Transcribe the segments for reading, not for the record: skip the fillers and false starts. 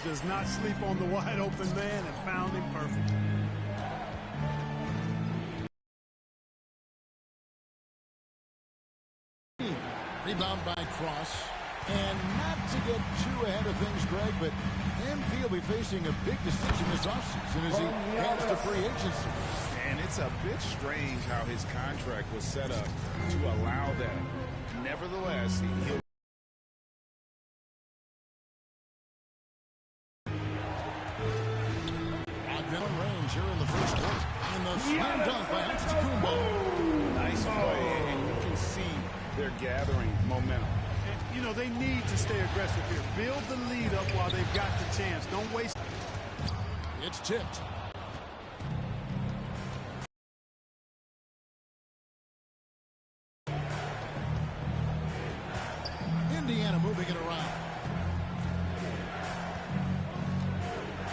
does not sleep on the wide open man and found him perfect. Rebound by Cross. And not to get too ahead of things, Greg, but MP will be facing a big decision this offseason as he heads to free agency. And it's a bit strange how his contract was set up to allow that. Nevertheless, he'll range here in the first quarter. And the slam dunk by Antetokounmpo. Nice play, and you can see they're gathering momentum. And, you know, they need to stay aggressive here. Build the lead up while they've got the chance. Don't waste. It's tipped. Indiana moving it around.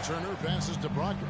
Turner passes to Brogdon.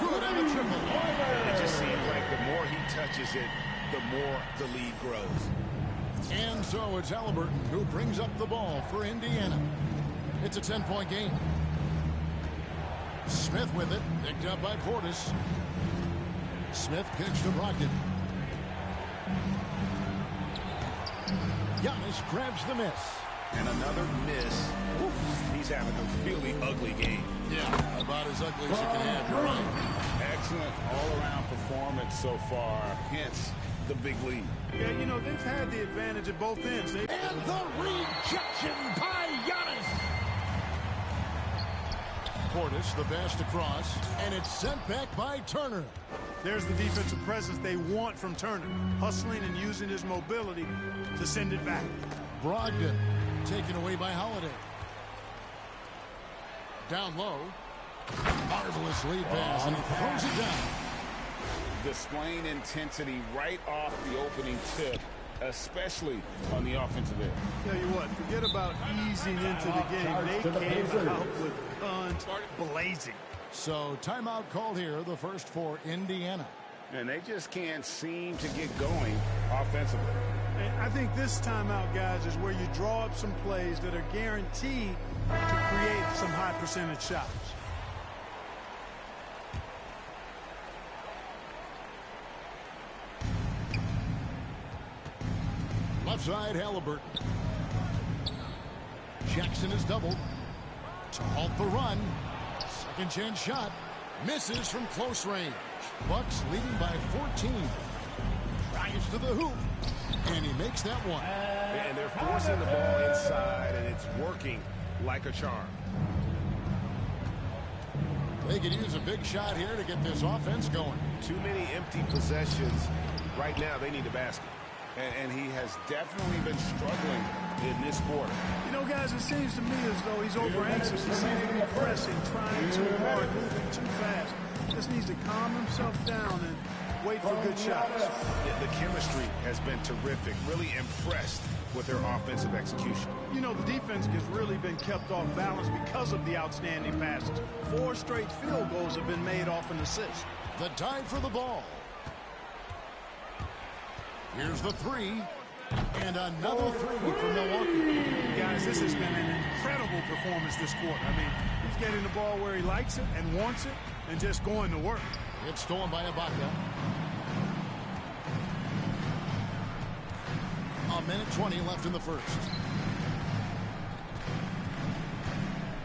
Good on the triple. It just seems like the more he touches it, the more the lead grows. And so it's Halliburton who brings up the ball for Indiana. It's a 10-point game. Smith with it, picked up by Portis. Smith kicks to Brogdon. Giannis grabs the miss. And another miss. He's having a really ugly game. Yeah, about as ugly as you can have, you're right. Excellent all-around performance so far, hence the big lead. Yeah, you know, they've had the advantage at both ends. And the rejection by Giannis. Portis, the pass to Cross, and it's sent back by Turner. There's the defensive presence they want from Turner, hustling and using his mobility to send it back. Brogdon taken away by Holiday. Down low. Marvelous lead pass, and he throws it down. Displaying intensity right off the opening tip, especially on the offensive end. Tell you what, forget about easing into the game. They came out with guns blazing. So timeout called here, the first for Indiana. And they just can't seem to get going offensively. And I think this timeout, guys, is where you draw up some plays that are guaranteed to create some high percentage shots. Left side, Halliburton. Jackson is doubled to halt the run. Second chance shot. Misses from close range. Bucks leading by 14. Drives to the hoop. And he makes that one. And they're forcing the ball inside, and it's working like a charm. They could use a big shot here to get this offense going. Too many empty possessions. Right now, they need a basket. And he has definitely been struggling in this quarter. You know, guys, it seems to me as though he's over-anxious. He seems to be pressing, trying too hard, moving too fast. Just needs to calm himself down and wait for good shots. The chemistry has been terrific. Really impressed with their offensive execution. You know, the defense has really been kept off balance because of the outstanding passes. 4 straight field goals have been made off an assist. The time for the ball. Here's the three. And another three for Milwaukee. Guys, this has been an incredible performance this quarter. I mean, he's getting the ball where he likes it and wants it and just going to work. It's stolen by Ibaka. A minute 20 left in the first.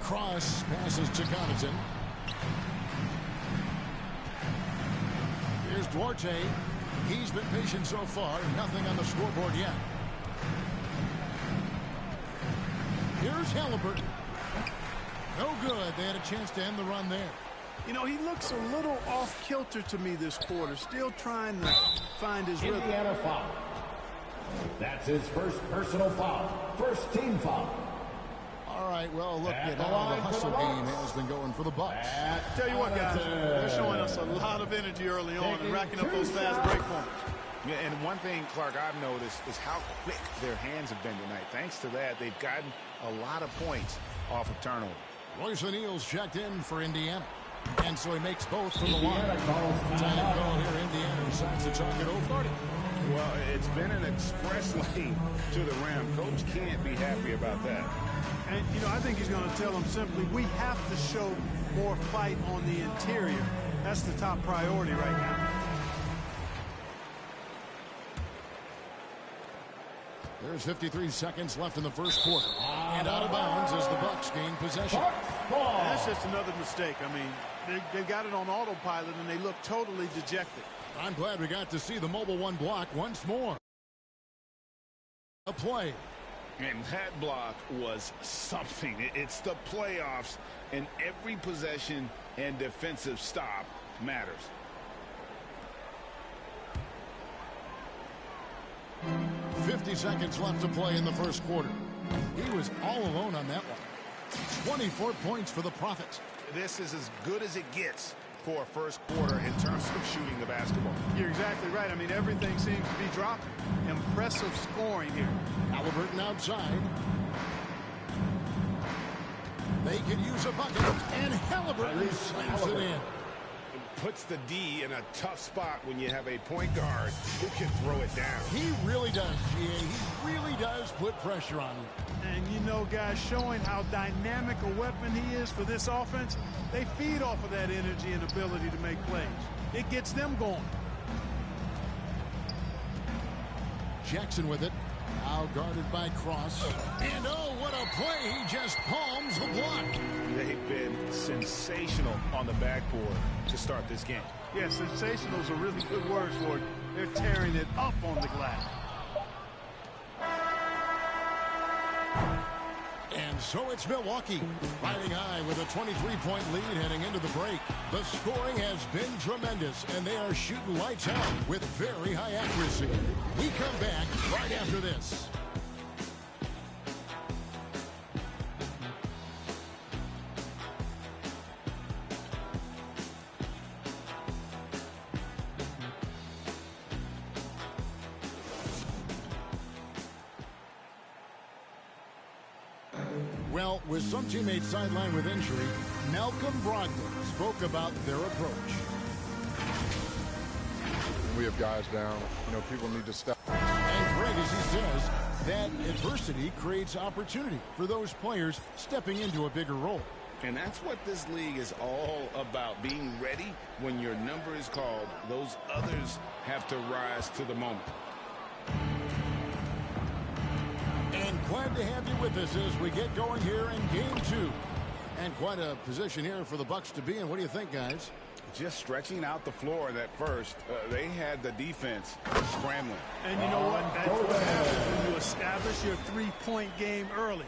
Cross passes to Connaughton. Here's Duarte. He's been patient so far. Nothing on the scoreboard yet. Here's Halliburton. No good. They had a chance to end the run there. You know, he looks a little off kilter to me this quarter, still trying to find his rhythm. Indiana foul. That's his first personal foul. First team foul. All right, well, look at how the hustle game has been going for the Bucks. Tell you what, guys, they're showing us a lot of energy early on and racking up those fast break points. Yeah, and one thing, Clark, I've noticed is how quick their hands have been tonight. Thanks to that, they've gotten a lot of points off of turnover. Royce O'Neal's checked in for Indiana. And so he makes both from the line. Time call here. Indiana decides to talk it over. Well, it's been an express lane to the rim. Coach can't be happy about that. And, you know, I think he's going to tell them simply, we have to show more fight on the interior. That's the top priority right now. There's 53 seconds left in the first quarter. And out of bounds as the Bucks gain possession. That's just another mistake. I mean, they got it on autopilot, and they look totally dejected. I'm glad we got to see the mobile one block once more. A play. And that block was something. It's the playoffs, and every possession and defensive stop matters. .50 seconds left to play in the first quarter. He was all alone on that one. 24 points for the Profits. This is as good as it gets for a first quarter in terms of shooting the basketball. You're exactly right. I mean, everything seems to be dropping. Impressive scoring here. Halliburton outside. They could use a bucket, and Halliburton slams it in. Puts the D in a tough spot when you have a point guard who can throw it down. He really does, GA. He really does put pressure on him. And you know, guys, showing how dynamic a weapon he is for this offense, they feed off of that energy and ability to make plays. It gets them going. Jackson with it. Now guarded by Cross. And oh, what a play. He just palms the block. They've been sensational on the backboard to start this game. Yeah, sensational is a really good word for it. They're tearing it up on the glass. And so it's Milwaukee riding high with a 23-point lead heading into the break. The scoring has been tremendous, and they are shooting lights out with very high accuracy. We come back right after this. Well, with some teammates sidelined with injury, Malcolm Brogdon spoke about their approach. We have guys down. You know, people need to step. And Greg, as he says, that adversity creates opportunity for those players stepping into a bigger role. And that's what this league is all about, being ready when your number is called. Those others have to rise to the moment. And glad to have you with us as we get going here in game two. And quite a position here for the Bucks to be in. What do you think, guys? Just stretching out the floor in that first. They had the defense scrambling. And you know what? That's what happens when you establish your three-point game early.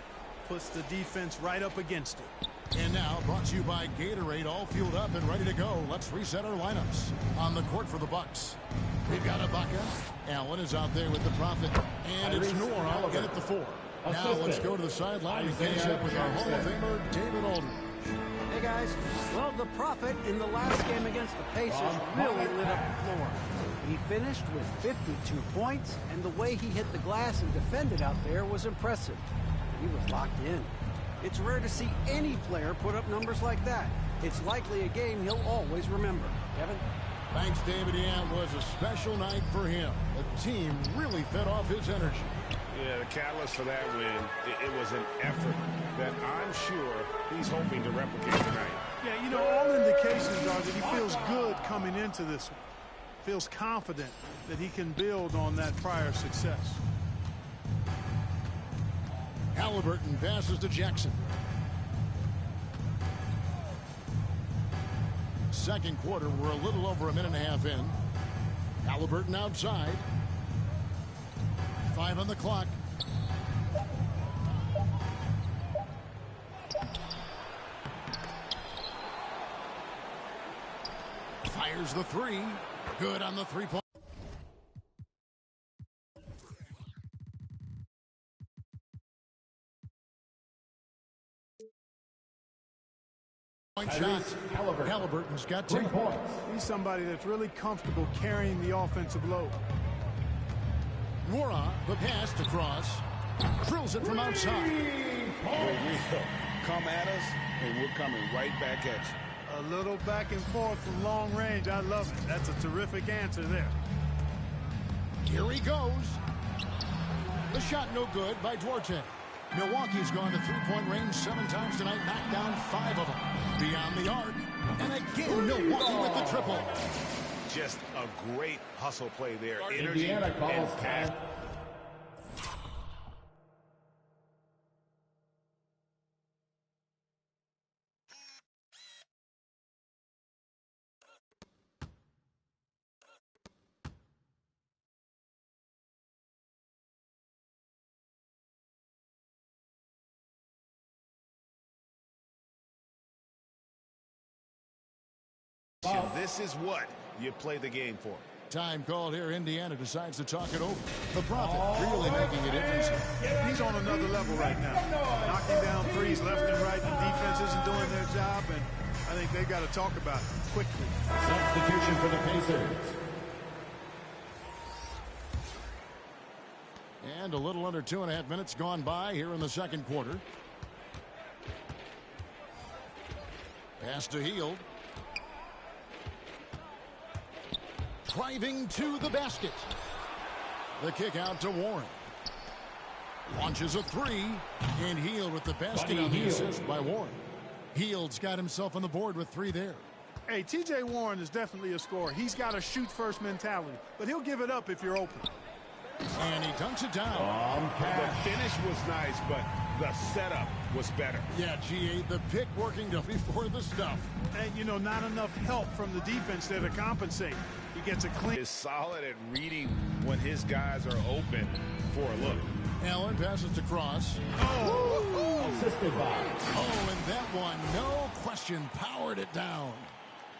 Puts the defense right up against it. And now, brought to you by Gatorade, all fueled up and ready to go. Let's reset our lineups. On the court for the Bucks, we've got Ibaka. Allen is out there with the Prophet. And it's Noor again at the 4. Now let's go to the sideline and finish up with our Hall of Famer, David Aldridge. Hey, guys. Well, the Prophet in the last game against the Pacers really lit up the floor. He finished with 52 points, and the way he hit the glass and defended out there was impressive. He was locked in. It's rare to see any player put up numbers like that. It's likely a game he'll always remember. Kevin? Thanks, David. Yeah, it was a special night for him. The team really fed off his energy. Yeah, the catalyst for that win, it was an effort that I'm sure he's hoping to replicate tonight. Yeah, you know, all indications are that he feels good coming into this one. Feels confident that he can build on that prior success. Halliburton passes to Jackson. Second quarter, we're a little over a minute and a half in. Halliburton outside. 5 on the clock. Fires the three. Good on the three-point. Shot. Halliburton's got 2 points. He's somebody that's really comfortable carrying the offensive load. Wara, the pass to Cross. Drills it from outside. Come at us, and we're coming right back at you. A little back and forth from long range. I love it. That's a terrific answer there. Here he goes. The shot no good by Duarte. Milwaukee's gone to three-point range 7 times tonight, knocked down 5 of them. Beyond the arc. And again, Milwaukee with the triple. Just a great hustle play there. Energy Indiana and calls pass. time. This is what you play the game for. Time called here. Indiana decides to talk it over. The Prophet really making a difference. He's on another level right now. Knocking down threes left and right, and defense isn't doing their job, and I think they've got to talk about it quickly. Substitution for the Pacers. And a little under 2.5 minutes gone by here in the second quarter. Pass to Hield. Driving to the basket. The kick out to Warren. Launches a three. And Hield with the basket on the assist by Warren. Hield's got himself on the board with 3 there. Hey, T.J. Warren is definitely a scorer. He's got a shoot-first mentality, but he'll give it up if you're open. And he dunks it down. The finish was nice, but the setup was better. Yeah, G8, the pick working before the stuff. And, you know, not enough help from the defense there to compensate. He gets a clean. Is solid at reading when his guys are open for a look. Allen passes to Cross. Assisted by. Oh, and that one, no question, powered it down.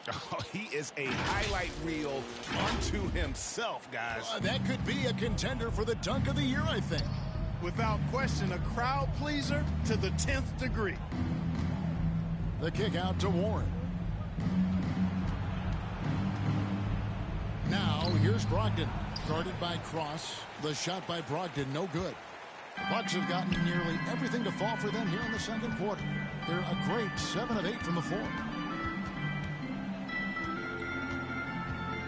Oh, he is a highlight reel unto himself, guys. That could be a contender for the dunk of the year, I think. Without question, a crowd pleaser to the 10th degree. The kick out to Warren. Now, here's Brogdon. Guarded by Cross. The shot by Brogdon, no good. The Bucks have gotten nearly everything to fall for them here in the second quarter. They're a great 7 of 8 from the floor.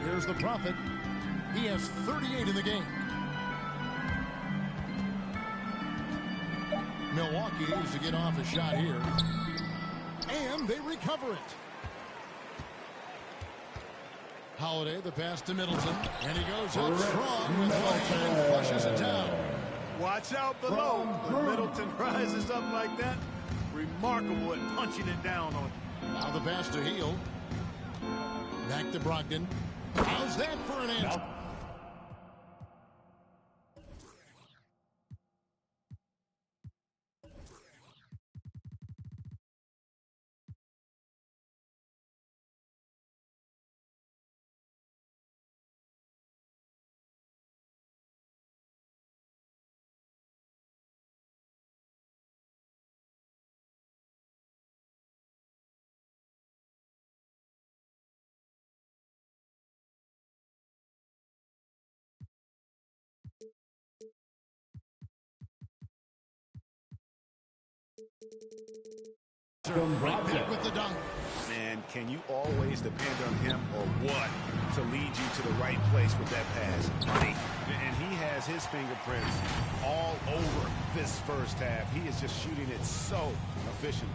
Here's the Prophet. He has 38 in the game. Milwaukee needs to get off a shot here. And they recover it. Holiday, the pass to Middleton. And he goes up strong with one and flushes it down. Watch out below. When Middleton rises up like that, remarkable at punching it down on him. Now the pass to Hield. Back to Brogdon. How's that for an answer? Right back with the dunk. Man, can you always depend on him or what to lead you to the right place with that pass? And he has his fingerprints all over this first half. He is just shooting it so efficient.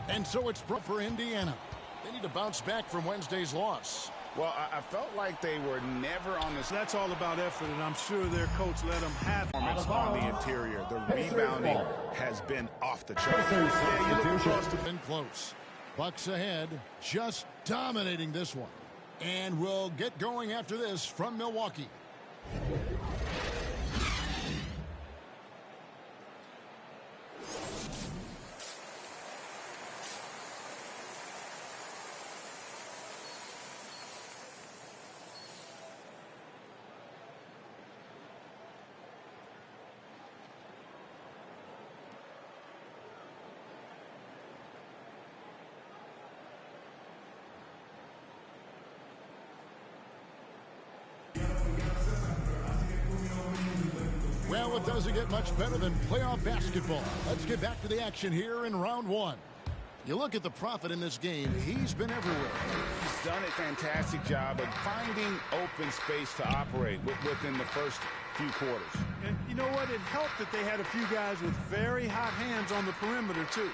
And so it's for Indiana. They need to bounce back from Wednesday's loss. Well, I felt like they were never on this. That's all about effort, and I'm sure their coach let them have Performance on the interior. The rebounding has been off the charts. Yeah, you look across the Been close. Bucks ahead, just dominating this one. And we'll get going after this from Milwaukee. Well, it doesn't get much better than playoff basketball. Let's get back to the action here in round one. You look at the Prophet in this game, he's been everywhere. He's done a fantastic job of finding open space to operate within the first few quarters. And you know what? It helped that they had a few guys with very hot hands on the perimeter, too.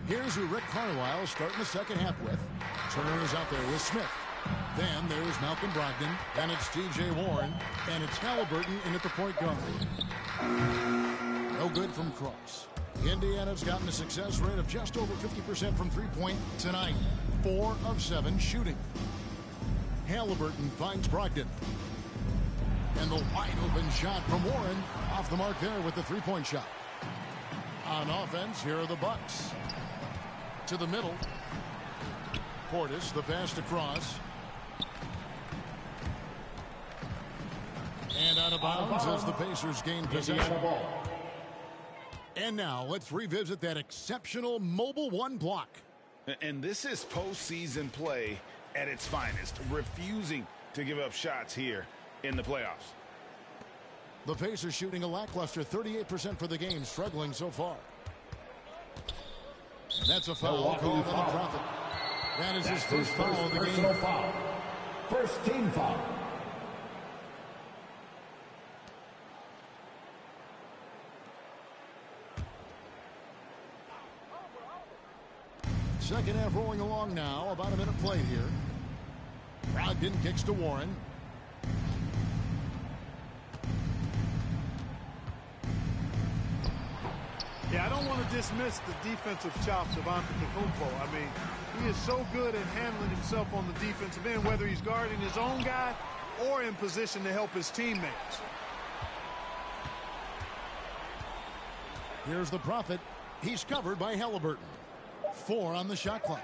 Here's who Rick Carlisle starting the second half with. Turner is out there with Smith. Then there's Malcolm Brogdon. Then it's T.J. Warren. And it's Halliburton in at the point guard. No good from Cross. Indiana's gotten a success rate of just over 50% from three-point tonight. 4 of 7 shooting. Halliburton finds Brogdon. And the wide-open shot from Warren. Off the mark there with the three-point shot. On offense, here are the Bucks. To the middle. Portis, the pass to Cross. And out of bounds as the Pacers gain possession. And now let's revisit that exceptional mobile one block. And this is postseason play at its finest, refusing to give up shots here in the playoffs. The Pacers shooting a lackluster 38% for the game, struggling so far. That's a foul called on the Prophet. That is his first foul of the game. Foul. First team foul. Second half rolling along now. About a minute played here. Brogdon kicks to Warren. Yeah, I don't want to dismiss the defensive chops of Antetokounmpo. I mean, he is so good at handling himself on the defensive end, whether he's guarding his own guy or in position to help his teammates. Here's the Prophet. He's covered by Halliburton. 4 on the shot clock.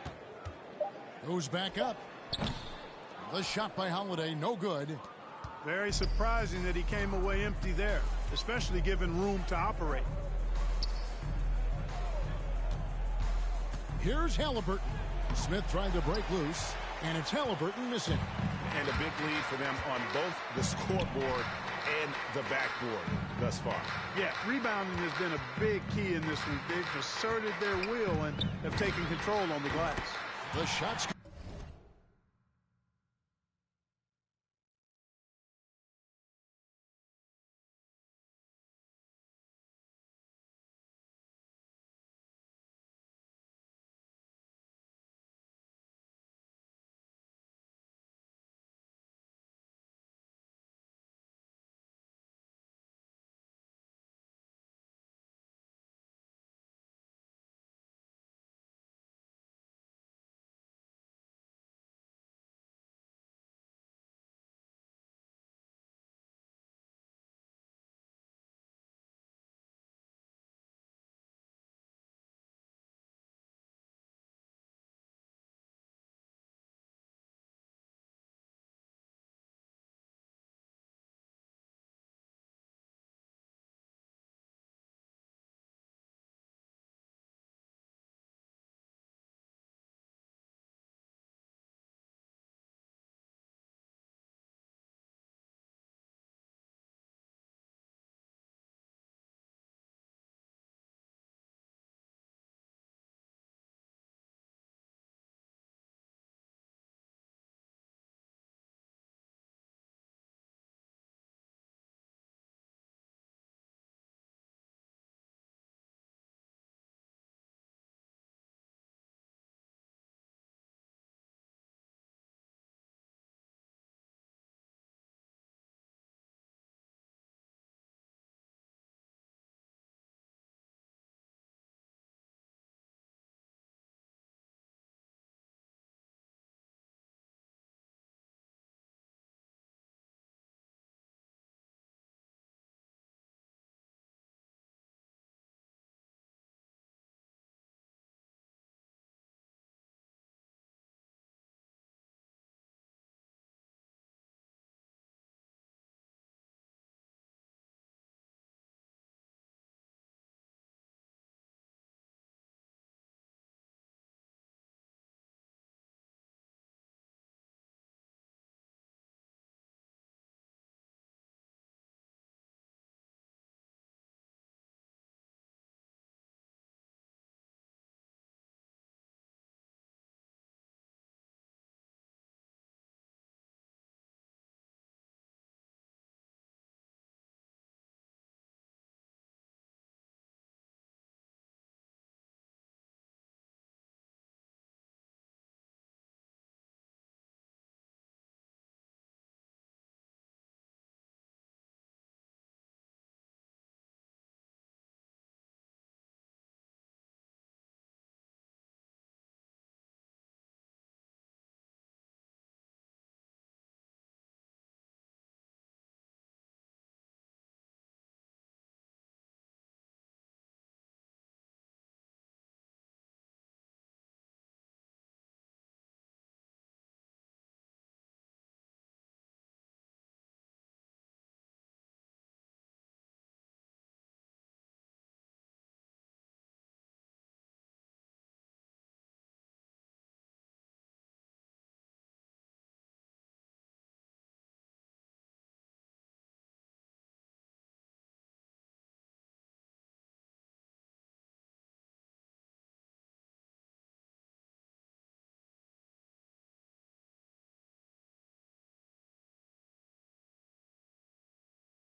Goes back up. The shot by Holiday, no good. Very surprising that he came away empty there, especially given room to operate. Here's Halliburton. Smith trying to break loose, and it's Halliburton missing. And a big lead for them on both the scoreboard and the backboard thus far. Yeah, rebounding has been a big key in this week. They've asserted their will and have taken control on the glass. The shot's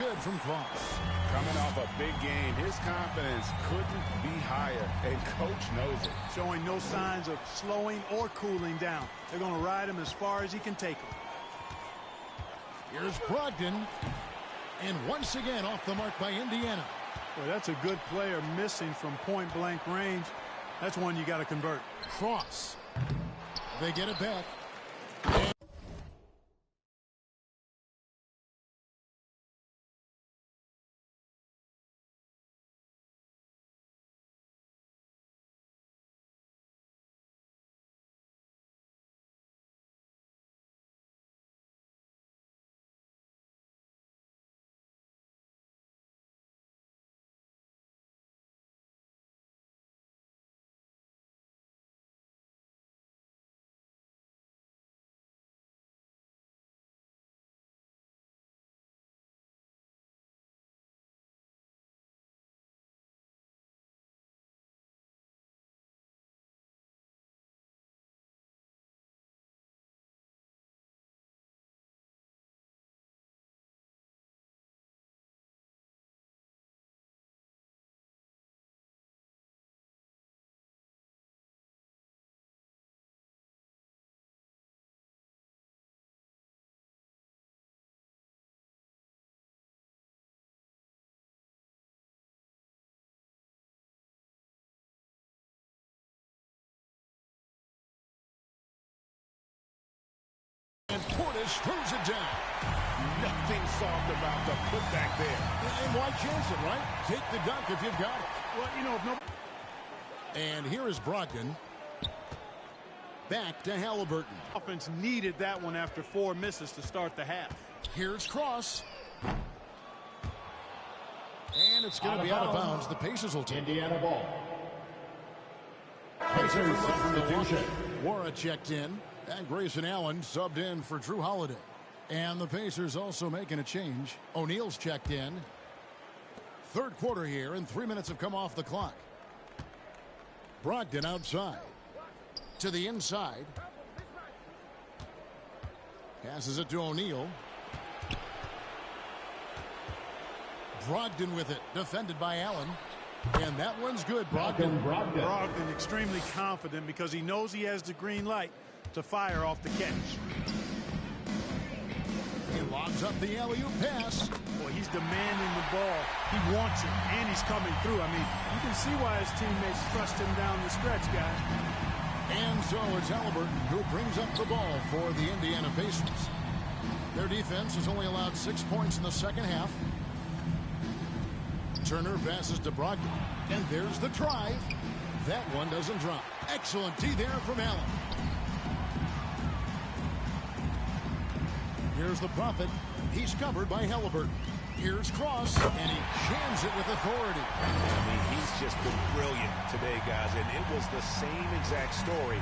good from Cross. Coming off a big game, his confidence couldn't be higher, and coach knows it. Showing no signs of slowing or cooling down. They're going to ride him as far as he can take him. Here's Brogdon. And once again off the mark by Indiana. Boy, that's a good player missing from point-blank range. That's one you got to convert. Cross. They get it back. And Portis throws it down. Nothing soft about the putback there. And why chance it, right? Take the dunk if you've got it. Well, you know, if no... And here is Brogdon. Back to Halliburton. Offense needed that one after 4 misses to start the half. Here's Cross. And it's going to be out of bounds. The Pacers will take Indiana ball. Pacers substitution. Wara checked in. And Grayson Allen subbed in for Drew Holiday. And the Pacers also making a change. O'Neal's checked in. Third quarter here, and 3 minutes have come off the clock. Brogdon outside. To the inside. Passes it to O'Neal. Brogdon with it. Defended by Allen. And that one's good. Brogdon. Brogdon extremely confident because he knows he has the green light to fire off the catch. He lobs up the alley-oop pass. Boy, he's demanding the ball. He wants it, and he's coming through. I mean, you can see why his teammates trust him down the stretch, guys. And so it's Halliburton who brings up the ball for the Indiana Pacers. Their defense has only allowed 6 points in the second half. Turner passes to Brogdon. And there's the drive. That one doesn't drop. Excellent D there from Allen. Here's the Prophet. He's covered by Halliburton. Here's Cross, and he jams it with authority. I mean, he's just been brilliant today, guys, and it was the same exact story.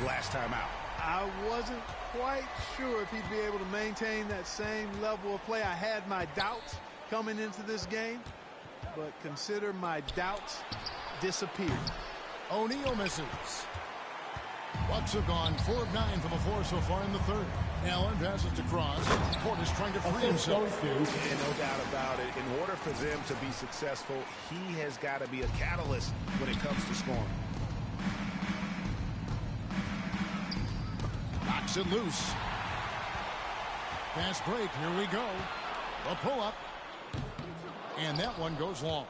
Last time out. I wasn't quite sure if he'd be able to maintain that same level of play. I had my doubts coming into this game, but consider my doubts disappeared. O'Neal misses. Bucks have gone 4 of 9 from the floor so far in the third. Allen passes to Cross. Portis trying to free himself. And no doubt about it, in order for them to be successful, he has got to be a catalyst when it comes to scoring. Knocks it loose. Fast break. Here we go. A pull-up. And that one goes long.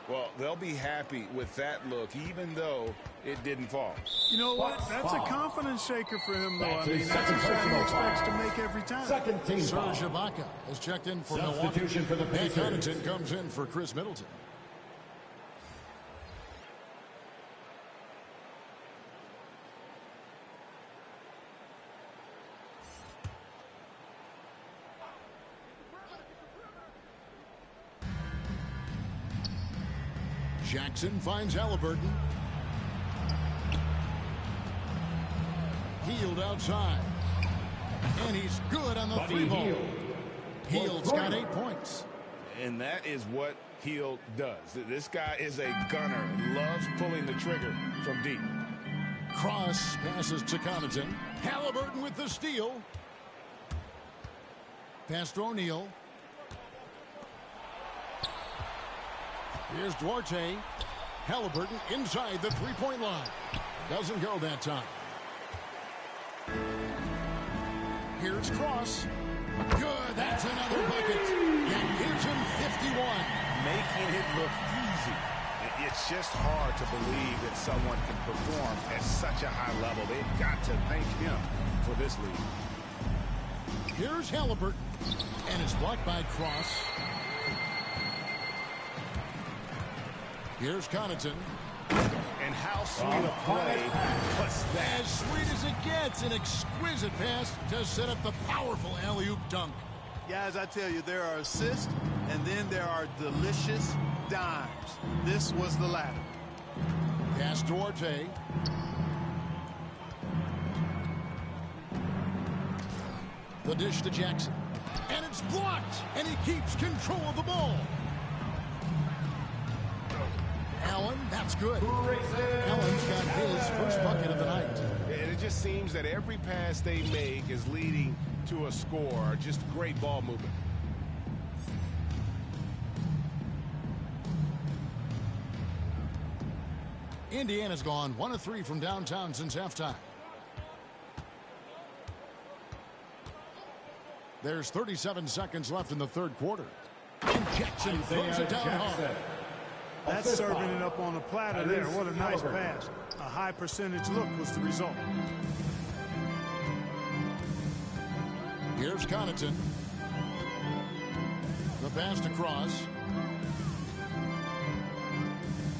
Well, they'll be happy with that look, even though it didn't fall. You know what? That's a confidence shaker for him, though. I mean, that's a shot he expects to make every time. Second team foul. Serge Ibaka has checked in for Milwaukee. Substitution for the And Pacers. Connaughton comes in for Chris Middleton. Jackson finds Halliburton. Hield outside. And he's good on the three ball. Hield's got 8 points. And that is what Hield does. This guy is a gunner and loves pulling the trigger from deep. Cross passes to Connaughton. Halliburton with the steal. Pass to O'Neal. Here's Duarte. Halliburton inside the three-point line. Doesn't go that time. Here's Cross. Good. That's another bucket. That gives him 51. Making it look easy. It's just hard to believe that someone can perform at such a high level. They've got to thank him for this lead. Here's Halliburton. And it's blocked by Cross. Here's Connaughton. And how sweet a play was that? As sweet as it gets. An exquisite pass to set up the powerful alley-oop dunk. Guys, I tell you, there are assists, and then there are delicious dimes. This was the latter. Pass Duarte. The dish to Jackson. And it's blocked. And he keeps control of the ball. Allen, that's good. Allen's got his first bucket of the night. And it just seems that every pass they make is leading to a score. Just great ball movement. Indiana's gone 1 of 3 from downtown since halftime. There's 37 seconds left in the third quarter. And Jackson throws it down hard. That's serving it up on a platter there. What a nice pass. A high percentage look was the result. Here's Connaughton. The pass to Cross.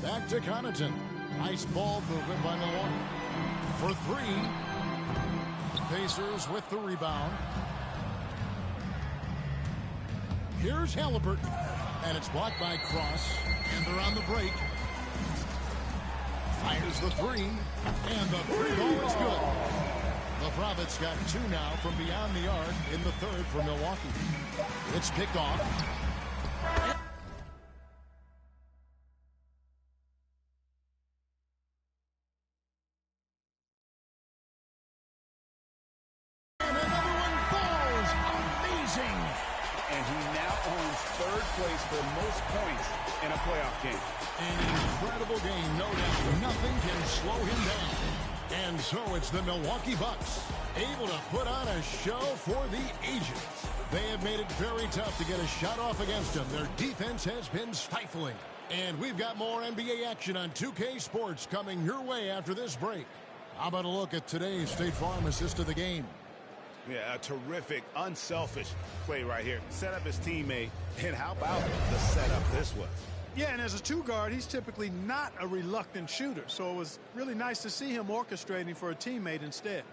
Back to Connaughton. Nice ball movement by Milwaukee. For 3. Pacers with the rebound. Here's Halliburton. And it's blocked by Cross. And they're on the break. Fires the 3. And the three ball is good. The Prophets got 2 now from beyond the arc in the third for Milwaukee. It's picked off. And another one falls. Amazing. And he now owns third place for most points in a playoff game. An incredible game, no doubt. Nothing can slow him down. And so it's the Milwaukee Bucks, able to put on a show for the ages. They have made it very tough to get a shot off against them. Their defense has been stifling. And we've got more NBA action on 2K Sports coming your way after this break. How about a look at today's State Farm assist of the game? Yeah, a terrific, unselfish play right here. Set up his teammate, and how about the setup this was? Yeah, and as a 2-guard, he's typically not a reluctant shooter, so it was really nice to see him orchestrating for a teammate instead.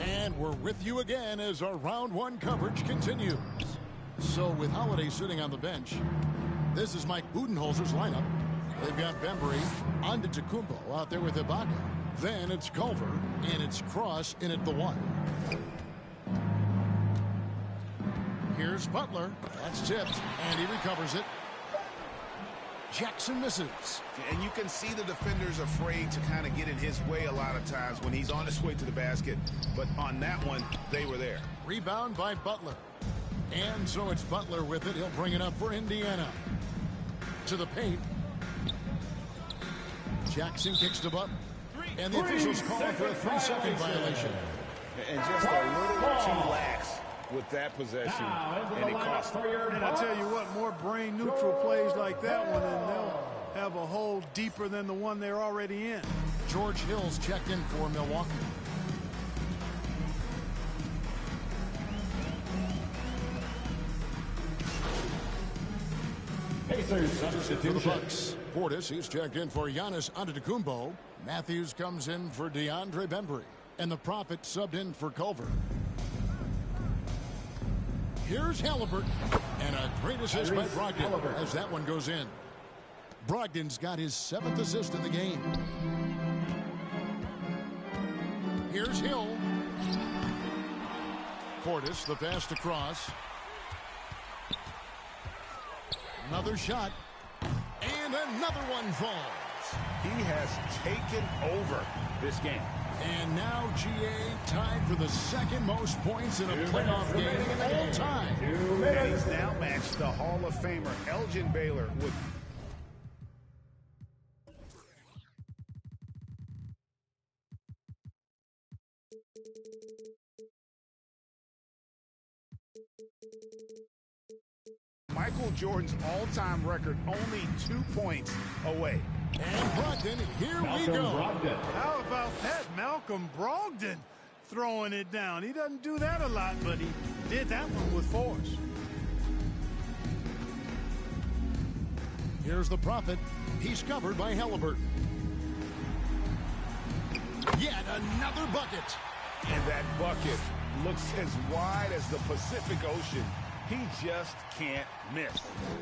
And we're with you again as our round 1 coverage continues. So with Holiday sitting on the bench, this is Mike Budenholzer's lineup. They've got Bembry, Antetokounmpo out there with Ibaka. Then it's Culver, and it's Cross in at the 1. Here's Butler. That's tipped, and he recovers it. Jackson misses. And you can see the defenders afraid to kind of get in his way a lot of times when he's on his way to the basket. But on that one, they were there. Rebound by Butler. And so it's Butler with it. He'll bring it up for Indiana. To the paint. Jackson kicks to Butler. And the officials call for a 3-second violation. And just a little too lax with that possession, and it cost him. And I tell you what, more brain-neutral plays like that one, and they'll have a hole deeper than the one they're already in. George Hill's checked in for Milwaukee. Pacers For the substitution. Bucks, Portis, he's checked in for Giannis Antetokounmpo. Matthews comes in for DeAndre Bembry. And the Prophet subbed in for Culver. Here's Halliburton. And a great assist by Brogdon as that one goes in. Brogdon's got his 7th assist in the game. Here's Hill. Portis, the pass across. Another shot. And another one falls. He has taken over this game. And now GA tied for the second most points in a playoff game all time. And he's now matched the Hall of Famer Elgin Baylor with... Michael Jordan's all-time record only 2 points away. And Brogdon, here we go. How about that? Malcolm Brogdon throwing it down. He doesn't do that a lot, but he did that one with force. Here's the Prophet. He's covered by Halliburton. Yet another bucket. And that bucket looks as wide as the Pacific Ocean. He just can't miss.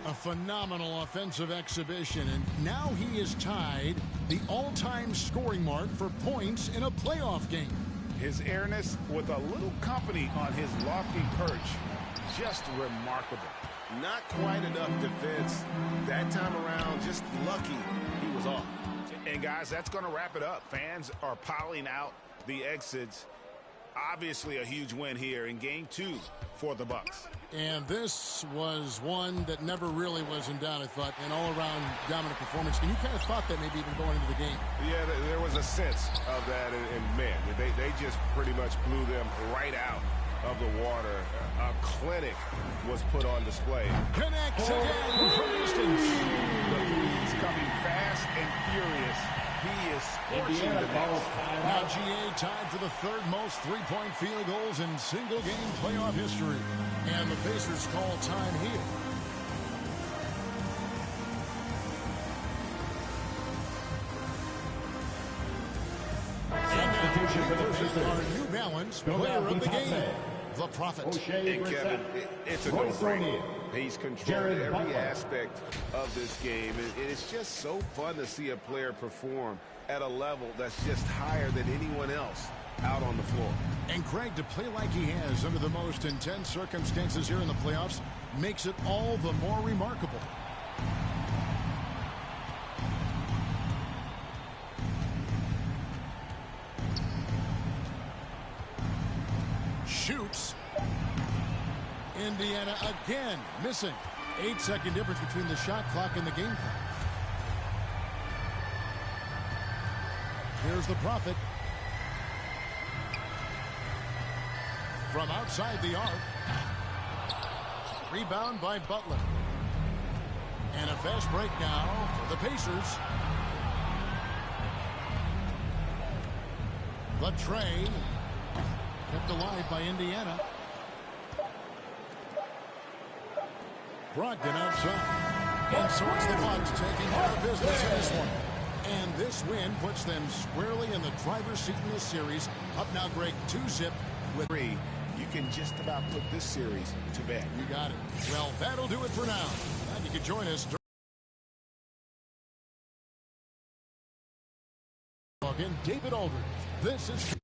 A phenomenal offensive exhibition, and now he is tied the all-time scoring mark for points in a playoff game. His airness with a little company on his lofty perch, just remarkable. Not quite enough defense that time around, just lucky he was off. And guys, that's going to wrap it up. Fans are piling out the exits. Obviously a huge win here in Game 2 for the Bucks. And this was one that never really was in doubt, I thought, an all-around dominant performance. And you kind of thought that maybe even going into the game. Yeah, there was a sense of that, and man, they just pretty much blew them right out of the water. A clinic was put on display. Connects again from distance. The three's coming fast and furious. He is scorching the ball. Now GA tied for the third most three-point field goals in single-game playoff history. And the Pacers call time here. Our New Balance player of the game, the Prophet. And Kevin, it's a no-brainer. He's controlled every aspect of this game. It's just so fun to see a player perform at a level that's just higher than anyone else out on the floor. And Craig, to play like he has under the most intense circumstances here in the playoffs makes it all the more remarkable. Shoots. Indiana again missing. 8-second difference between the shot clock and the game clock. Here's the Prophet. From outside the arc. Rebound by Butler. And a fast break now for the Pacers. The tray. Kept alive by Indiana. Brogdon outside. And so it's the Bucks taking care of business in this one. And this win puts them squarely in the driver's seat in this series. Up now, Greg, 2-zip with 3. You can just about put this series to bed. You got it. Well, that'll do it for now. Glad you could join us. David Aldridge. This is